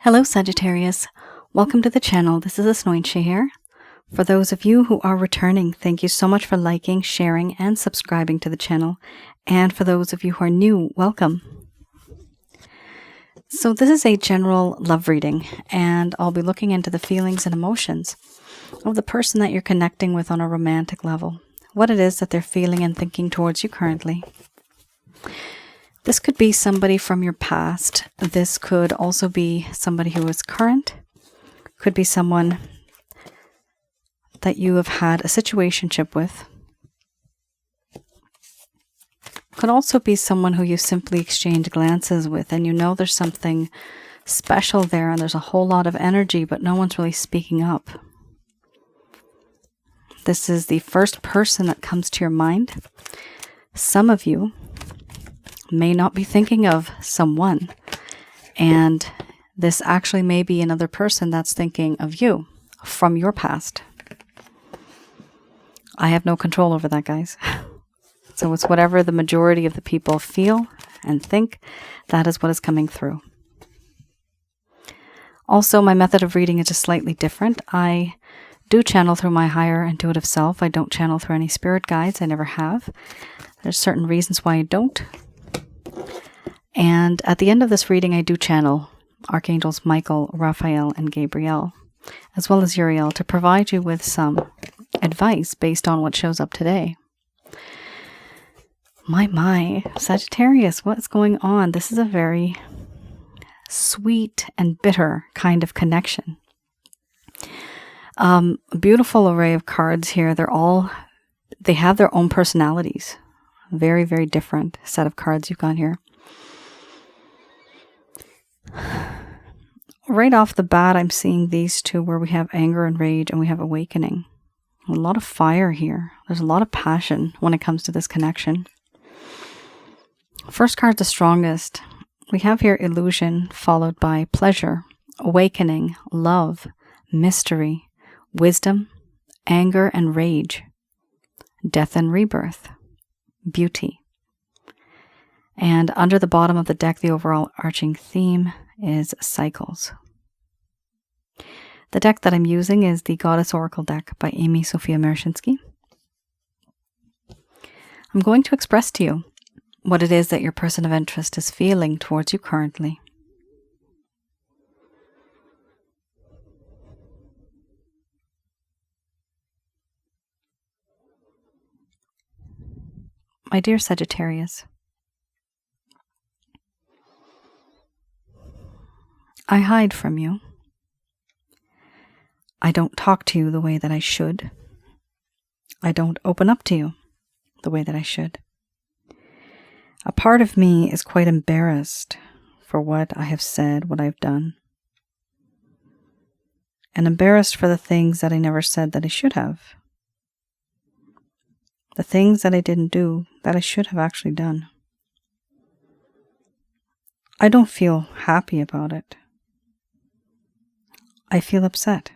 Hello Sagittarius, welcome to the channel. This is Asnointia here. For those of you who are returning, thank you so much for liking, sharing, and subscribing to the channel. And for those of you who are new, welcome. So this is a general love reading, and I'll be looking into the feelings and emotions of the person that you're connecting with on a romantic level. What it is that they're feeling and thinking towards you currently. This could be somebody from your past. This could also be somebody who is current. Could be someone that you have had a situationship with. Could also be someone who you simply exchange glances with and you know there's something special there and there's a whole lot of energy, but no one's really speaking up. This is the first person that comes to your mind. Some of you may not be thinking of someone, and this actually may be another person that's thinking of you from your past. I have no control over that, guys. So it's whatever the majority of the people feel and think, that is what is coming through. Also, my method of reading is just slightly different. I do channel through my higher intuitive self. I don't channel through any spirit guides. I never have. There's certain reasons why I don't. And at the end of this reading, I do channel Archangels Michael, Raphael, and Gabriel, as well as Uriel, to provide you with some advice based on what shows up today. My, Sagittarius, what's going on? This is a very sweet and bitter kind of connection. A beautiful array of cards here. They have their own personalities. Very, very different set of cards you've got here. Right off the bat, I'm seeing these two where we have anger and rage and we have awakening. A lot of fire here. There's a lot of passion when it comes to this connection. First card's the strongest. We have here illusion followed by pleasure, awakening, love, mystery, wisdom, anger and rage, death and rebirth, beauty. And under the bottom of the deck, the overall arching theme is cycles. The deck that I'm using is the Goddess Oracle deck by Amy Sophia Mershinsky. I'm going to express to you what it is that your person of interest is feeling towards you currently. My dear Sagittarius, I hide from you. I don't talk to you the way that I should. I don't open up to you the way that I should. A part of me is quite embarrassed for what I have said, what I've done, and embarrassed for the things that I never said that I should have. The things that I didn't do that I should have actually done. I don't feel happy about it. I feel upset.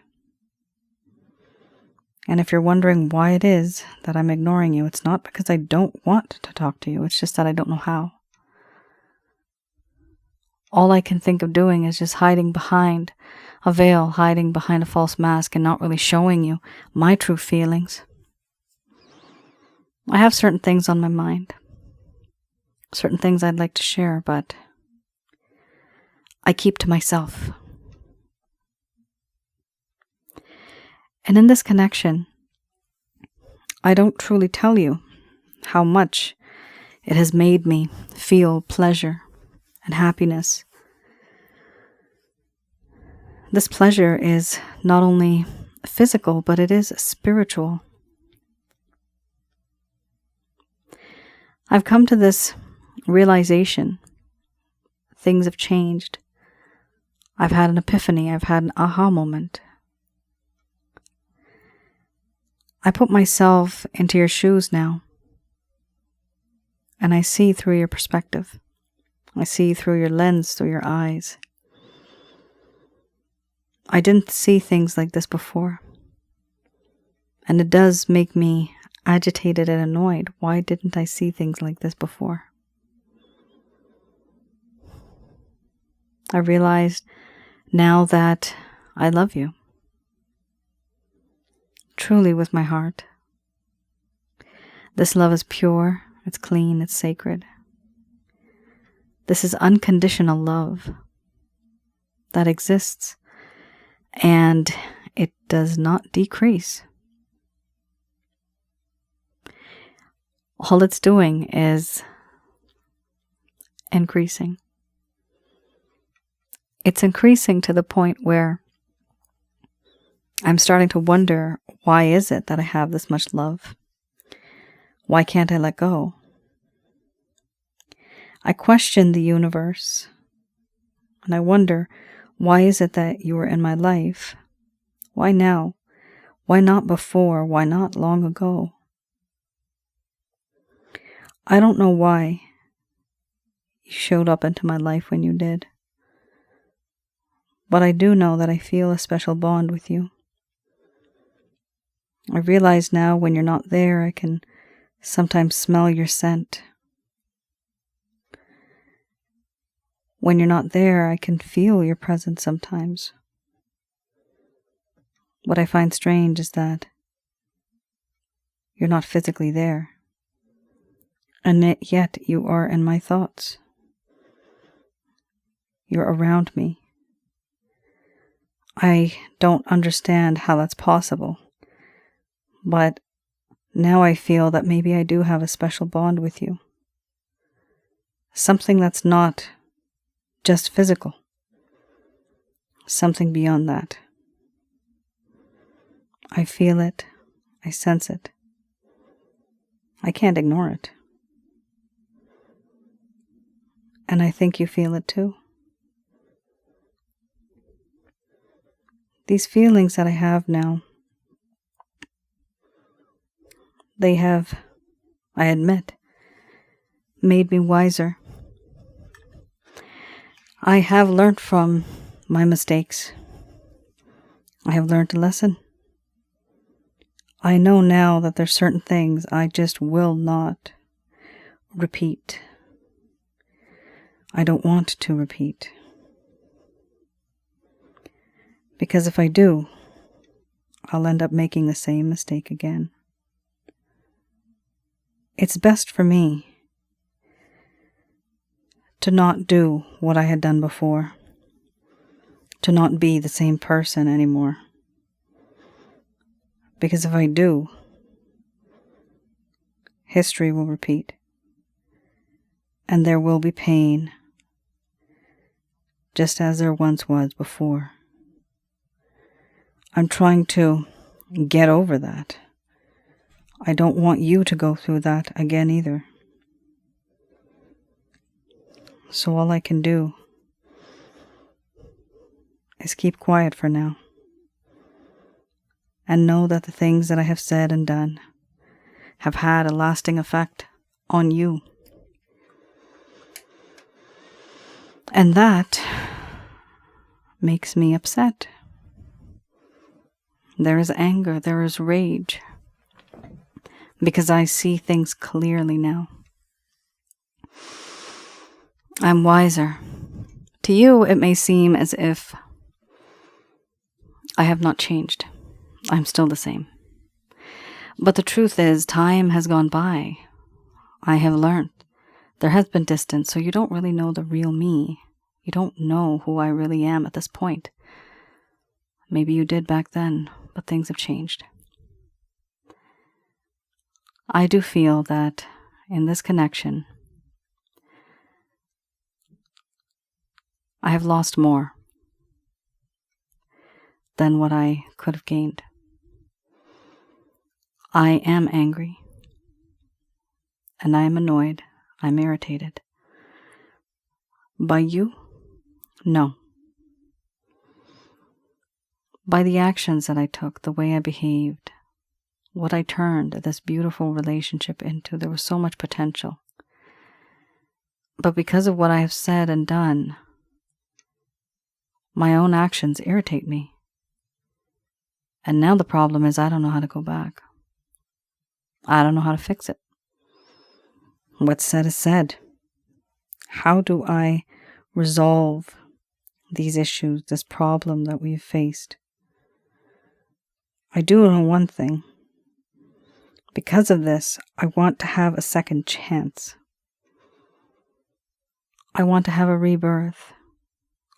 And if you're wondering why it is that I'm ignoring you, it's not because I don't want to talk to you. It's just that I don't know how. All I can think of doing is just hiding behind a veil, hiding behind a false mask, and not really showing you my true feelings. I have certain things on my mind, certain things I'd like to share, but I keep to myself. And in this connection, I don't truly tell you how much it has made me feel pleasure and happiness. This pleasure is not only physical, but it is spiritual. I've come to this realization. Things have changed. I've had an epiphany. I've had an aha moment. I put myself into your shoes now, and I see through your perspective. I see through your lens, through your eyes. I didn't see things like this before, and it does make me agitated and annoyed. Why didn't I see things like this before? I realized now that I love you, truly with my heart. This love is pure, it's clean, it's sacred. This is unconditional love that exists, and it does not decrease. All it's doing is increasing. It's increasing to the point where I'm starting to wonder, why is it that I have this much love? Why can't I let go? I question the universe, and I wonder, why is it that you are in my life? Why now? Why not before? Why not long ago? I don't know why you showed up into my life when you did, but I do know that I feel a special bond with you. I realize now when you're not there, I can sometimes smell your scent. When you're not there, I can feel your presence sometimes. What I find strange is that you're not physically there, and yet you are in my thoughts. You're around me. I don't understand how that's possible, but now I feel that maybe I do have a special bond with you. Something that's not just physical. Something beyond that. I feel it. I sense it. I can't ignore it. And I think you feel it too. These feelings that I have now, they have, I admit, made me wiser. I have learned from my mistakes. I have learned a lesson. I know now that there's certain things I just will not repeat. I don't want to repeat. Because if I do, I'll end up making the same mistake again. It's best for me to not do what I had done before, to not be the same person anymore. Because if I do, history will repeat, and there will be pain, just as there once was before. I'm trying to get over that. I don't want you to go through that again either. So all I can do is keep quiet for now, and know that the things that I have said and done have had a lasting effect on you. And that makes me upset. There is anger, there is rage, because I see things clearly now. I'm wiser. To you, it may seem as if I have not changed. I'm still the same. But the truth is, time has gone by. I have learned. There has been distance, so you don't really know the real me. You don't know who I really am at this point. Maybe you did back then, but things have changed. I do feel that in this connection, I have lost more than what I could have gained. I am angry, and I am annoyed, I'm irritated. By you? No. By the actions that I took, the way I behaved, what I turned this beautiful relationship into, there was so much potential. But because of what I have said and done, my own actions irritate me. And now the problem is I don't know how to go back. I don't know how to fix it. What's said is said. How do I resolve these issues, this problem that we've faced. I do know one thing. Because of this, I want to have a second chance. I want to have a rebirth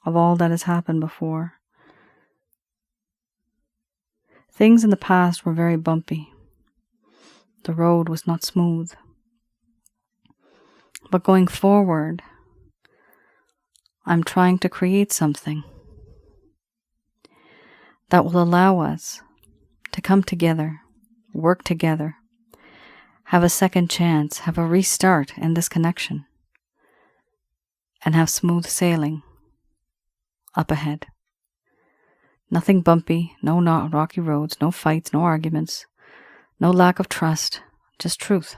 of all that has happened before. Things in the past were very bumpy. The road was not smooth. But going forward, I'm trying to create something that will allow us to come together, work together, have a second chance, have a restart in this connection, and have smooth sailing up ahead. Nothing bumpy, no rocky roads, no fights, no arguments, no lack of trust, just truth.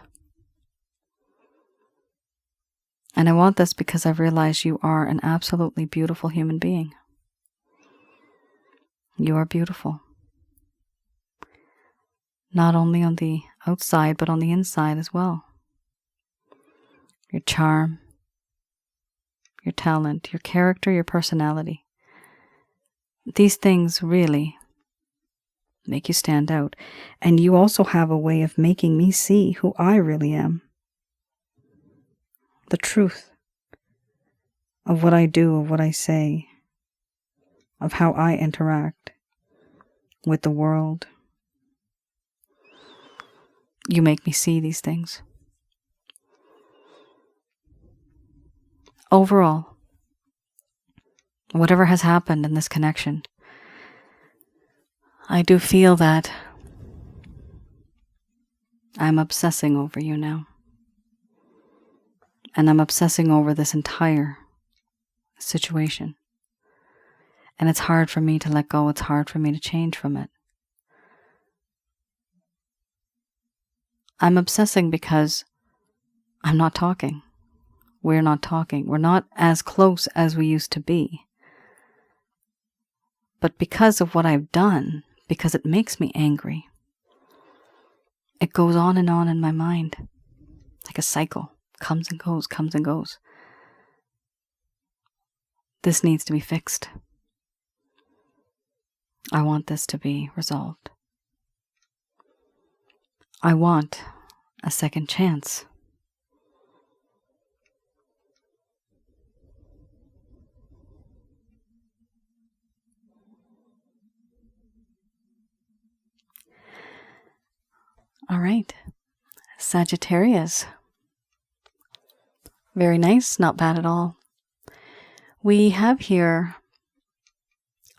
And I want this because I've realized you are an absolutely beautiful human being. You are beautiful. Not only on the outside, but on the inside as well. Your charm, your talent, your character, your personality. These things really make you stand out. And you also have a way of making me see who I really am. The truth of what I do, of what I say, of how I interact with the world. You make me see these things. Overall, whatever has happened in this connection, I do feel that I'm obsessing over you now. And I'm obsessing over this entire situation. And it's hard for me to let go. It's hard for me to change from it. I'm obsessing because I'm not talking. We're not talking. We're not as close as we used to be. But because of what I've done, because it makes me angry, it goes on in my mind, like a cycle. Comes and goes, comes and goes. This needs to be fixed. I want this to be resolved. I want a second chance. All right, Sagittarius. Very nice, not bad at all. We have here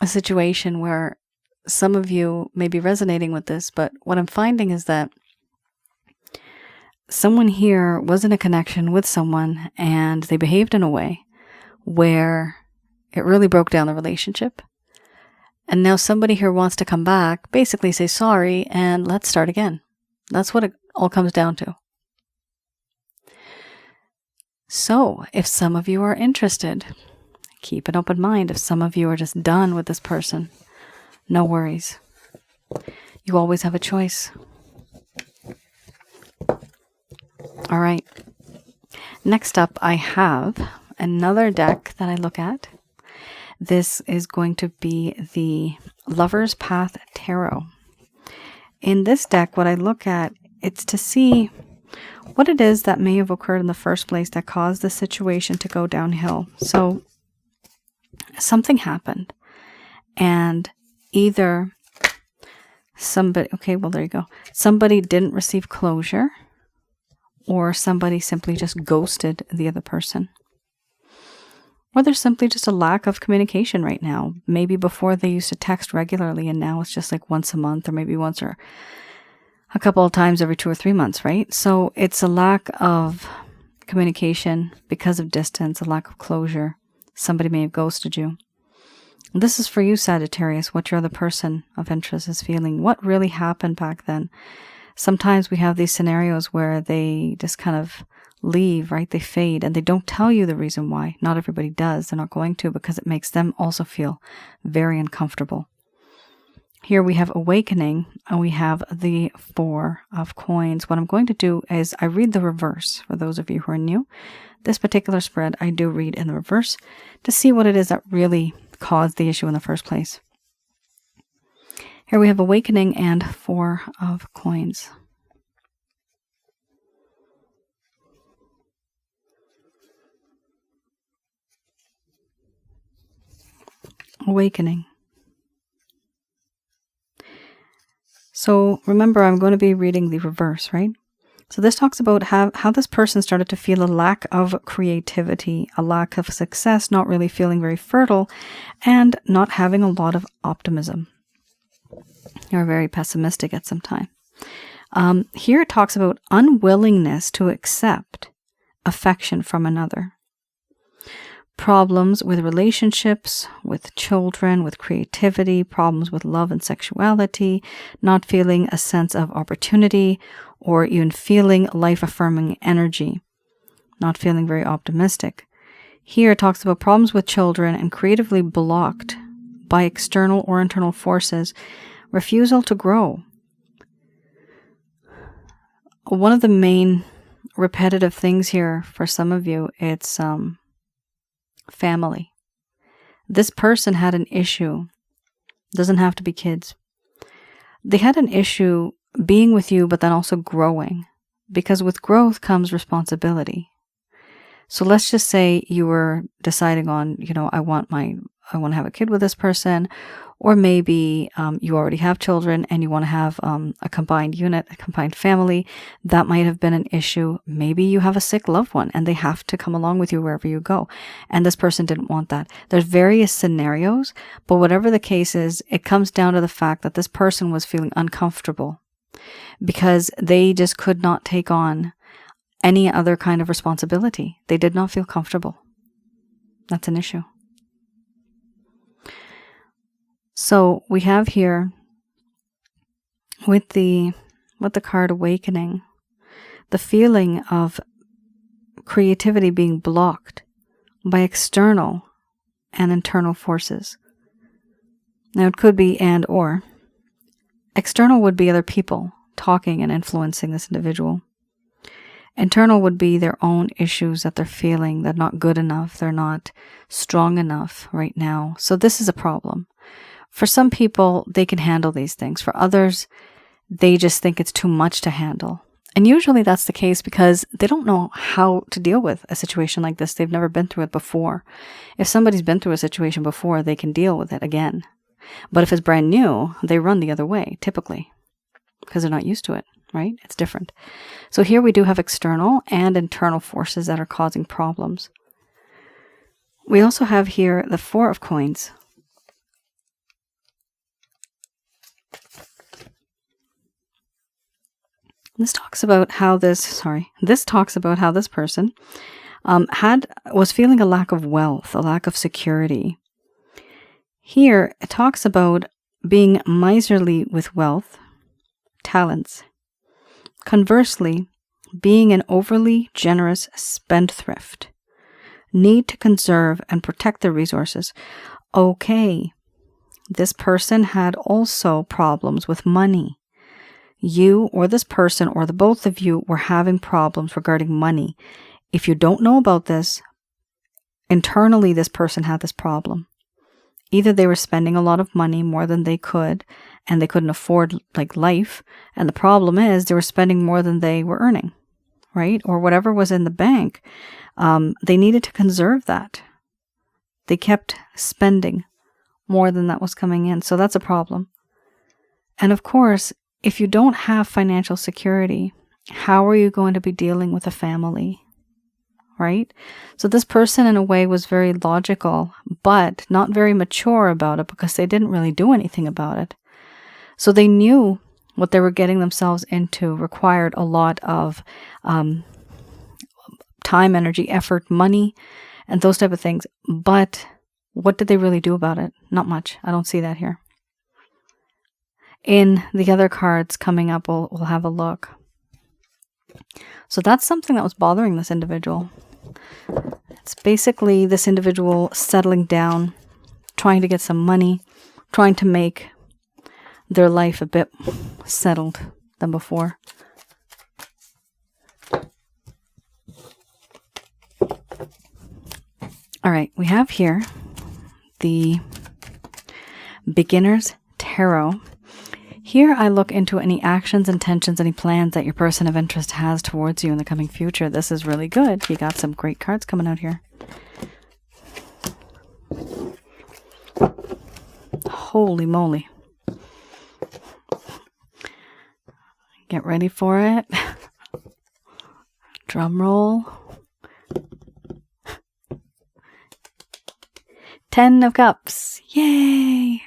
a situation where some of you may be resonating with this, but what I'm finding is that someone here was in a connection with someone and they behaved in a way where it really broke down the relationship. And now somebody here wants to come back, basically say sorry, and let's start again. That's what it all comes down to. So, if some of you are interested, keep an open mind. If some of you are just done with this person, no worries. You always have a choice. All right. Next up, I have another deck that I look at. This is going to be the Lover's Path Tarot. In this deck, what I look at, it's to see what it is that may have occurred in the first place that caused the situation to go downhill. So something happened and either somebody, there you go. Somebody didn't receive closure or somebody simply just ghosted the other person. Or there's simply just a lack of communication right now. Maybe before they used to text regularly and now it's just like once a month or maybe once or a couple of times every 2 or 3 months, right? So it's a lack of communication because of distance, a lack of closure. Somebody may have ghosted you. This is for you, Sagittarius, what your other person of interest is feeling. What really happened back then? Sometimes we have these scenarios where they just kind of leave, right? They fade and they don't tell you the reason why. Not everybody does. They're not going to because it makes them also feel very uncomfortable. Here we have awakening, and we have the 4 of coins. What I'm going to do is I read the reverse for those of you who are new. This particular spread I do read in the reverse to see what it is that really caused the issue in the first place. Here we have awakening and 4 of coins. Awakening. So remember, I'm going to be reading the reverse, right? So this talks about how this person started to feel a lack of creativity, a lack of success, not really feeling very fertile, and not having a lot of optimism. You're very pessimistic at some time. Here it talks about unwillingness to accept affection from another. Problems with relationships, with children, with creativity, problems with love and sexuality, not feeling a sense of opportunity, or even feeling life-affirming energy, not feeling very optimistic. Here it talks about problems with children and creatively blocked by external or internal forces, refusal to grow. One of the main repetitive things here for some of you, it's family. This person had an issue. Doesn't have to be kids. They had an issue being with you, but then also growing, because with growth comes responsibility. So let's just say you were deciding on, I want to have a kid with this person, or maybe you already have children and you want to have a combined unit, a combined family. That might have been an issue. Maybe you have a sick loved one and they have to come along with you wherever you go. And this person didn't want that. There's various scenarios, but whatever the case is, it comes down to the fact that this person was feeling uncomfortable because they just could not take on any other kind of responsibility. They did not feel comfortable. That's an issue. So we have here with the card awakening, the feeling of creativity being blocked by external and internal forces. Now it could be and or. External would be other people talking and influencing this individual. Internal would be their own issues that they're feeling. They're not good enough. They're not strong enough right now. So this is a problem. For some people, they can handle these things. For others, they just think it's too much to handle. And usually that's the case because they don't know how to deal with a situation like this. They've never been through it before. If somebody's been through a situation before, they can deal with it again. But if it's brand new, they run the other way, typically, because they're not used to it, right? It's different. So here we do have external and internal forces that are causing problems. We also have here the 4 of coins. This talks about how this person was feeling a lack of wealth, a lack of security. Here, it talks about being miserly with wealth, talents. Conversely, being an overly generous spendthrift. Need to conserve and protect their resources. Okay, this person had also problems with money. You or this person or the both of you were having problems regarding money. If you don't know about this, internally this person had this problem. Either they were spending a lot of money, more than they could, and they couldn't afford life, and the problem is they were spending more than they were earning, right? Or whatever was in the bank, they needed to conserve that. They kept spending more than that was coming in, so that's a problem. And of course, if you don't have financial security, how are you going to be dealing with a family, right? So this person in a way was very logical, but not very mature about it because they didn't really do anything about it. So they knew what they were getting themselves into required a lot of time, energy, effort, money, and those type of things. But what did they really do about it? Not much. I don't see that here. In the other cards coming up, we'll have a look. So that's something that was bothering this individual. It's basically this individual settling down, trying to get some money, trying to make their life a bit settled than before. All right, we have here the Beginner's Tarot. Here I look into any actions, intentions, any plans that your person of interest has towards you in the coming future. This is really good. You got some great cards coming out here. Holy moly. Get ready for it. Drum roll. 10 of Cups. Yay!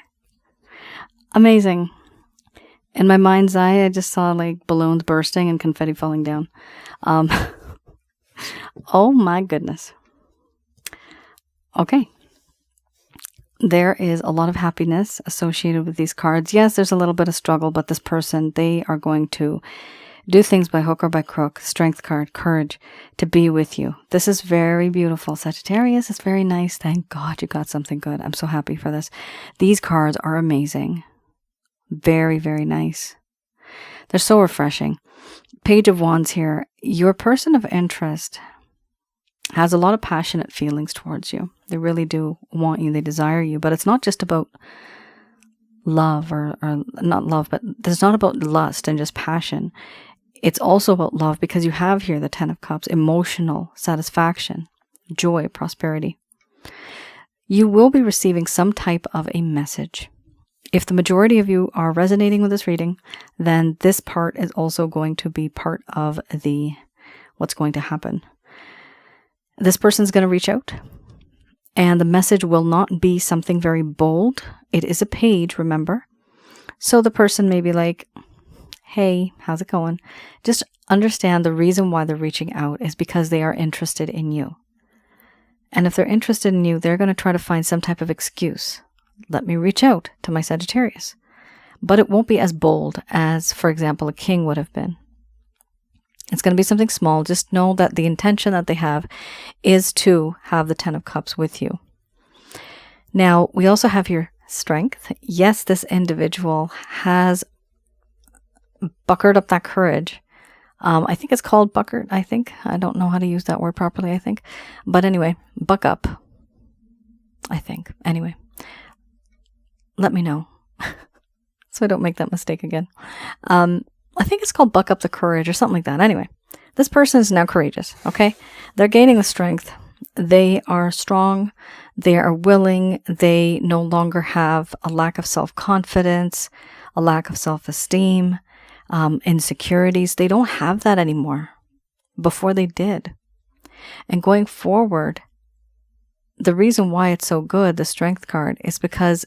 Amazing. In my mind's eye, I just saw like balloons bursting and confetti falling down. Oh my goodness. Okay. There is a lot of happiness associated with these cards. Yes, there's a little bit of struggle, but this person, they are going to do things by hook or by crook. Strength card, courage, to be with you. This is very beautiful. Sagittarius, it's very nice. Thank God you got something good. I'm so happy for this. These cards are amazing. Very, very nice. They're so refreshing. Page of Wands here. Your person of interest has a lot of passionate feelings towards you. They really do want you. They desire you. But it's not just about love or not love, but it's not about lust and just passion. It's also about love, because you have here the 10 of Cups, emotional satisfaction, joy, prosperity. You will be receiving some type of a message. If the majority of you are resonating with this reading, then this part is also going to be part of what's going to happen. This person's going to reach out, and the message will not be something very bold. It is a page, remember? So the person may be like, hey, how's it going? Just understand the reason why they're reaching out is because they are interested in you. And if they're interested in you, they're going to try to find some type of excuse. Let me reach out to my Sagittarius. But it won't be as bold as, for example, a king would have been. It's going to be something small. Just know that the intention that they have is to have the 10 of Cups with you. Now, we also have here strength. Yes, this individual has buckered up that courage. I think it's called buckered, I think. I don't know how to use that word properly, I think. But anyway, buck up, I think. Anyway, let me know so I don't make that mistake again. I think it's called buck up the courage or something like that. Anyway, this person is now courageous, okay? They're gaining the strength. They are strong. They are willing. They no longer have a lack of self-confidence, a lack of self-esteem, insecurities. They don't have that anymore. Before they did. And going forward, the reason why it's so good, the strength card, is because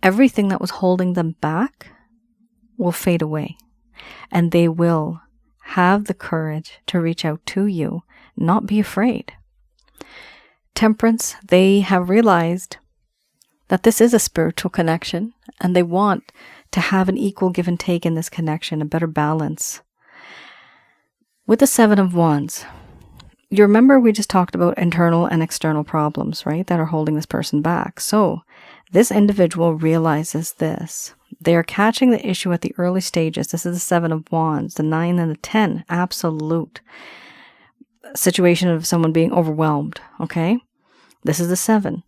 everything that was holding them back will fade away. And they will have the courage to reach out to you, not be afraid. Temperance, they have realized that this is a spiritual connection, and they want to have an equal give and take in this connection, a better balance. With the 7 of Wands, you remember we just talked about internal and external problems, right, that are holding this person back. So this individual realizes this. They are catching the issue at the early stages. This is the 7 of Wands, the 9 and the 10. Absolute situation of someone being overwhelmed, okay? This is the 7.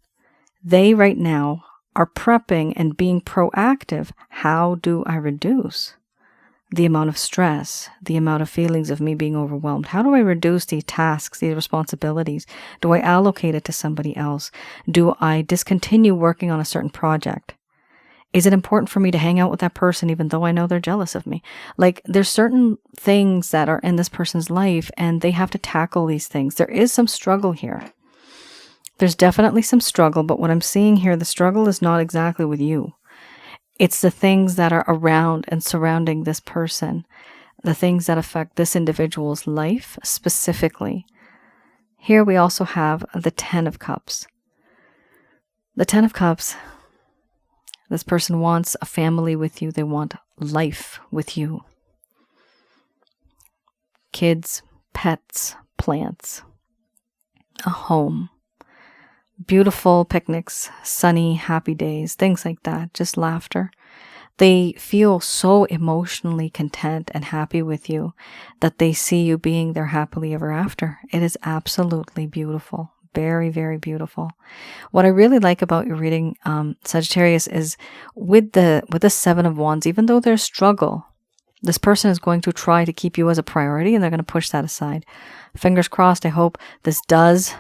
They right now are prepping and being proactive. How do I reduce the amount of stress, the amount of feelings of me being overwhelmed? How do I reduce these tasks, these responsibilities? Do I allocate it to somebody else? Do I discontinue working on a certain project? Is it important for me to hang out with that person even though I know they're jealous of me? Like, there's certain things that are in this person's life and they have to tackle these things. There is some struggle here. There's definitely some struggle, but what I'm seeing here, the struggle is not exactly with you. It's the things that are around and surrounding this person, the things that affect this individual's life specifically. Here we also have the 10 of Cups. The 10 of Cups, this person wants a family with you. They want life with you. Kids, pets, plants, a home. Beautiful picnics, sunny, happy days, things like that. Just laughter. They feel so emotionally content and happy with you that they see you being there happily ever after. It is absolutely beautiful. Very, very beautiful. What I really like about your reading, Sagittarius, is with the Seven of Wands, even though there's struggle, this person is going to try to keep you as a priority, and they're going to push that aside. Fingers crossed. I hope this does,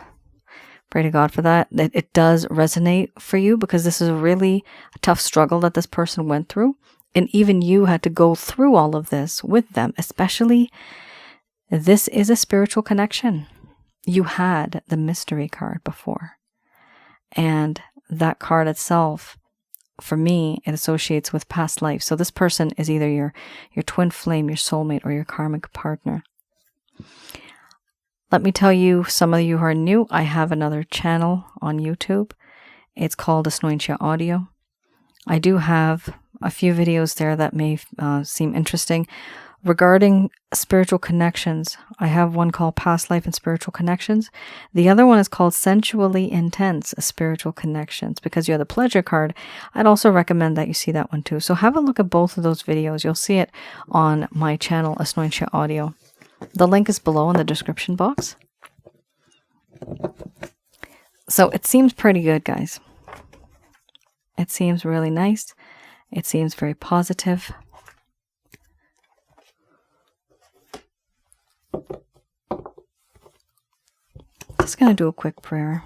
pray to God for that it does resonate for you, because this is a really tough struggle that this person went through. And even you had to go through all of this with them, especially this is a spiritual connection. You had the mystery card before. And that card itself, for me, it associates with past life. So this person is either your twin flame, your soulmate, or your karmic partner. Let me tell you, some of you who are new, I have another channel on YouTube. It's called Asnointia Audio. I do have a few videos there that may seem interesting. Regarding spiritual connections, I have one called Past Life and Spiritual Connections. The other one is called Sensually Intense Spiritual Connections. Because you have the pleasure card, I'd also recommend that you see that one too. So have a look at both of those videos. You'll see it on my channel, Asnointia Audio. The link is below in the description box. So it seems pretty good, guys. It seems really nice. It seems very positive. Just going to do a quick prayer.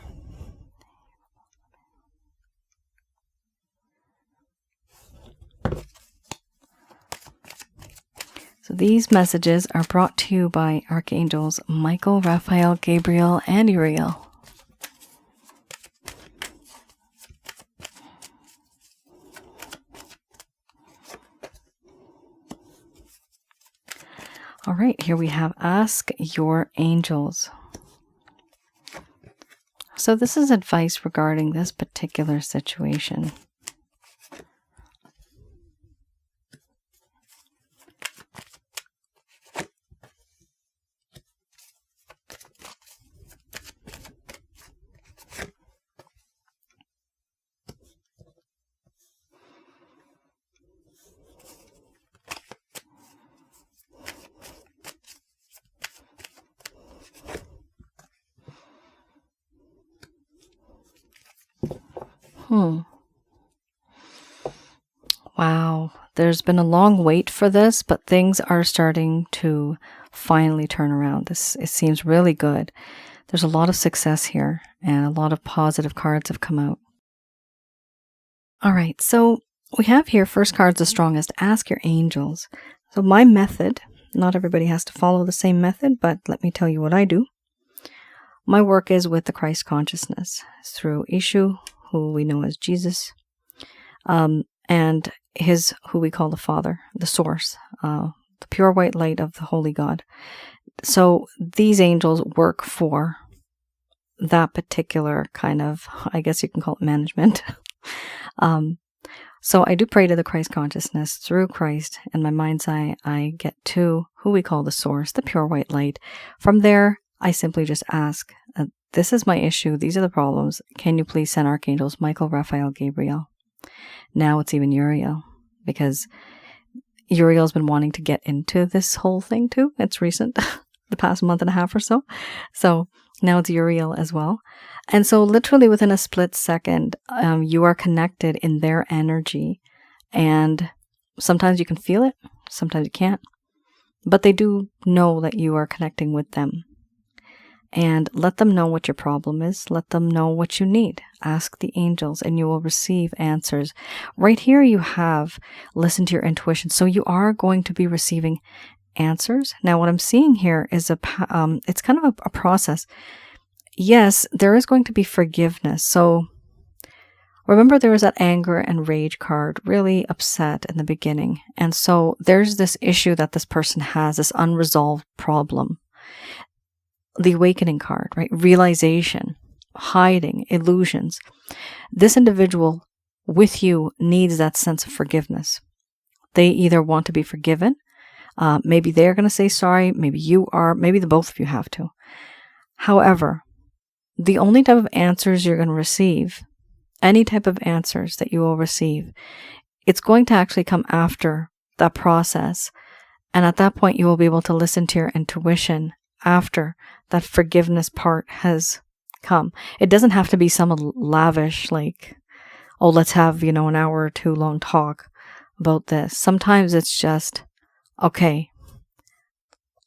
So these messages are brought to you by Archangels Michael, Raphael, Gabriel, and Uriel. All right, here we have Ask Your Angels. So this is advice regarding this particular situation. Wow, there's been a long wait for this, but things are starting to finally turn around. It seems really good. There's a lot of success here, and a lot of positive cards have come out. All right, so we have here, first card's the strongest, Ask Your Angels. So my method, not everybody has to follow the same method, but let me tell you what I do. My work is with the Christ consciousness through Ishu, who we know as Jesus, and who we call the Father, the Source, the pure white light of the Holy God. So these angels work for that particular kind of, I guess you can call it management. So I do pray to the Christ consciousness through Christ. In my mind's eye, I get to who we call the Source, the pure white light. From there, I simply just ask, this is my issue. These are the problems. Can you please send Archangels Michael, Raphael, Gabriel? Now it's even Uriel, because Uriel's been wanting to get into this whole thing too. It's recent, the past month and a half or so. So now it's Uriel as well. And so literally within a split second, you are connected in their energy. And sometimes you can feel it, sometimes you can't. But they do know that you are connecting with them. And let them know what your problem is. Let them know what you need. Ask the angels and you will receive answers. Right here you have listen to your intuition. So you are going to be receiving answers. Now what I'm seeing here is it's kind of a process. Yes, there is going to be forgiveness. So remember there was that anger and rage card, really upset in the beginning. And so there's this issue that this person has, this unresolved problem. The awakening card, right? Realization, hiding, illusions. This individual with you needs that sense of forgiveness. They either want to be forgiven. Maybe they're going to say sorry. Maybe you are. Maybe the both of you have to. However, the only type of answers you're going to receive, any type of answers that you will receive, it's going to actually come after that process. And at that point, you will be able to listen to your intuition after that forgiveness part has come. It doesn't have to be some lavish, like, oh, let's have, an hour or two long talk about this. Sometimes it's just, okay,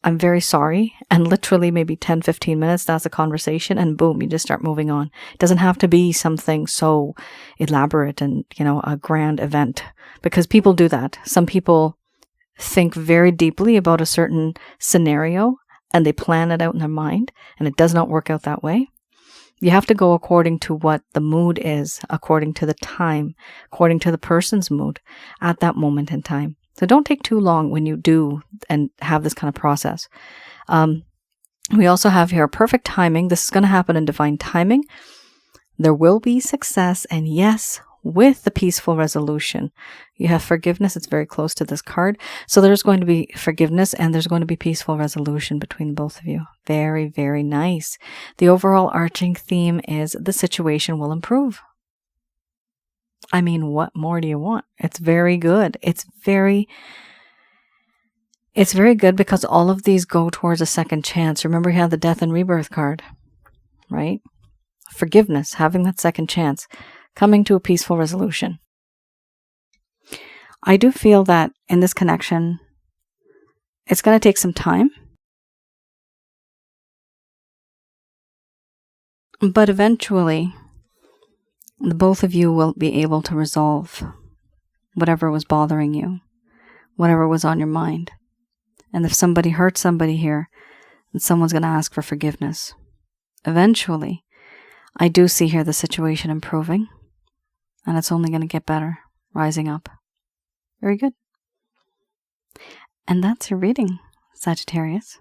I'm very sorry. And literally maybe 10, 15 minutes, that's a conversation, and boom, you just start moving on. It doesn't have to be something so elaborate and, a grand event, because people do that. Some people think very deeply about a certain scenario and they plan it out in their mind, and it does not work out that way. You have to go according to what the mood is, according to the time, according to the person's mood at that moment in time. So don't take too long when you do and have this kind of process. We also have here perfect timing. This is going to happen in divine timing. There will be success, and yes, with the peaceful resolution. You have forgiveness. It's very close to this card. So there's going to be forgiveness and there's going to be peaceful resolution between both of you. Very, very nice. The overall arching theme is the situation will improve. I mean, what more do you want? It's very good. It's very good because all of these go towards a second chance. Remember, you had the death and rebirth card, right? Forgiveness, having that second chance, coming to a peaceful resolution. I do feel that in this connection, it's going to take some time, but eventually, the both of you will be able to resolve whatever was bothering you, whatever was on your mind. And if somebody hurt somebody here, then someone's going to ask for forgiveness. Eventually, I do see here the situation improving, and it's only going to get better, rising up. Very good. And that's your reading, Sagittarius.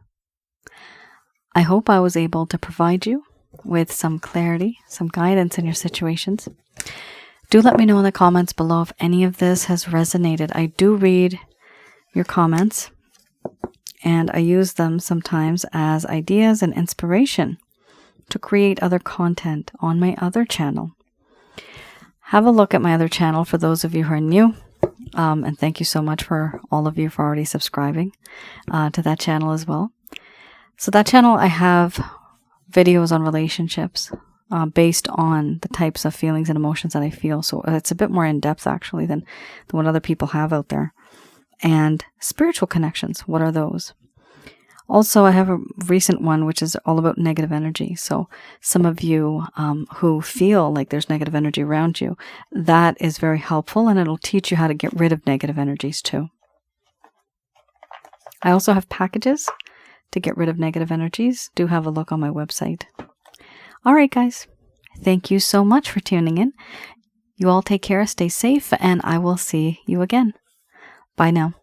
I hope I was able to provide you with some clarity, some guidance in your situations. Do let me know in the comments below if any of this has resonated. I do read your comments, and I use them sometimes as ideas and inspiration to create other content on my other channel. Have a look at my other channel for those of you who are new. And thank you so much for all of you for already subscribing to that channel as well. So that channel, I have videos on relationships based on the types of feelings and emotions that I feel. So it's a bit more in depth actually than what other people have out there. And spiritual connections, what are those? Also, I have a recent one which is all about negative energy. So some of you who feel like there's negative energy around you, that is very helpful, and it'll teach you how to get rid of negative energies too. I also have packages to get rid of negative energies. Do have a look on my website. All right, guys. Thank you so much for tuning in. You all take care, stay safe, and I will see you again. Bye now.